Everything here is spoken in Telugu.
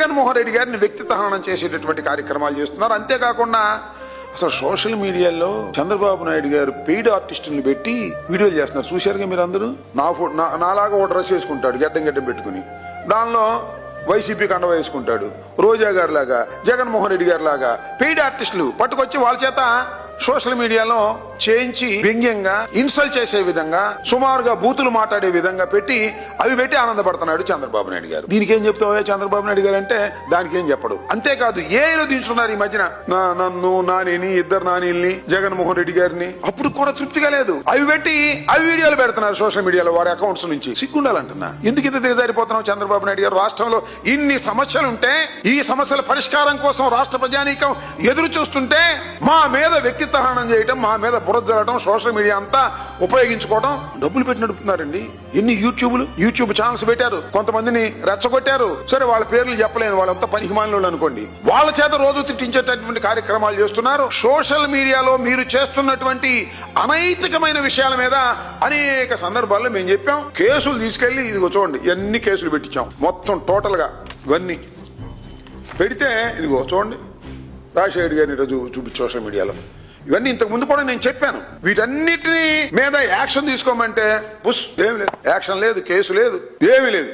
జగన్మోహన్ రెడ్డి గారిని వ్యక్తిత్వ హననం చేసేటటువంటి కార్యక్రమాలు చేస్తున్నారు. అంతేకాకుండా అసలు సోషల్ మీడియాలో చంద్రబాబు నాయుడు గారు పెయిడ్ ఆర్టిస్టులను పెట్టి వీడియోలు చేస్తున్నారు. చూశారుగా మీరు అందరూ. నాలాగా ఒక డ్రెస్ వేసుకుంటాడు గడ్డం పెట్టుకుని, దానిలో వైసీపీ కండ వేసుకుంటాడు. రోజా గారి లాగా, జగన్మోహన్ రెడ్డి గారి లాగా పెయిడ్ ఆర్టిస్టులు పట్టుకొచ్చి వాళ్ళ చేత సోషల్ మీడియాలో చేయించి వ్యంగ్యంగా ఇన్సల్ట్ చేసే విధంగా సుమారుగా బూతులు మాట్లాడే విధంగా పెట్టి ఆనందపడుతున్నాడు చంద్రబాబు నాయుడు గారు. దీనికి ఏం చెప్తావా చంద్రబాబు నాయుడు గారు అంటే దానికి ఏం చెప్పడు. అంతేకాదు ఏలో దించుతున్నారు ఈ మధ్యన నన్ను, నానిని, ఇద్దరు నానిల్ని, జగన్మోహన్ రెడ్డి గారిని. అప్పుడు కూడా తృప్తిగా లేదు, అవి వీడియోలు పెడుతున్నారు సోషల్ మీడియాలో వారి అకౌంట్స్ నుంచి. సిగ్గుండాలంటున్నా. ఎందుకు ఇంత దిగజారిపోతున్నావు చంద్రబాబు నాయుడు గారు? రాష్ట్రంలో ఇన్ని సమస్యలుంటే, ఈ సమస్యల పరిష్కారం కోసం రాష్ట్ర ప్రజానీకం ఎదురు చూస్తుంటే మా మీద వ్యక్తిత్వహనం చేయటం, మా మీద బురద జరగడం, సోషల్ మీడియా అంతా ఉపయోగించుకోవడం, డబ్బులు పెట్టి నడుపుతున్నారండి. ఎన్ని యూట్యూబ్ ఛానల్స్ పెట్టారు, కొంతమందిని రెచ్చగొట్టారు. సరే వాళ్ళ పేర్లు చెప్పలేను, వాళ్ళంతా పనికిమాలిన అనుకోండి. వాళ్ళ చేత రోజు తిట్టించేటటువంటి కార్యక్రమాలు చేస్తున్నారు. సోషల్ మీడియాలో మీరు చేస్తున్నటువంటి అనైతికమైన విషయాల మీద అనేక సందర్భాల్లో మేము చెప్పాం. కేసులు తీసుకెళ్లి ఇదిగో చూడండి, ఎన్ని కేసులు పెట్టించాం మొత్తం టోటల్ గా. ఇవన్నీ పెడితే ఇదిగో చూడండి, రాజశేఖర్ గారిని ఈరోజు చూపించి సోషల్ మీడియాలో ఇవన్నీ ఇంతకు ముందు కూడా నేను చెప్పాను. వీటన్నిటినీ మీద యాక్షన్ తీసుకోమంటే ఏమి లేదు, యాక్షన్ లేదు, కేసు లేదు, ఏమీ లేదు.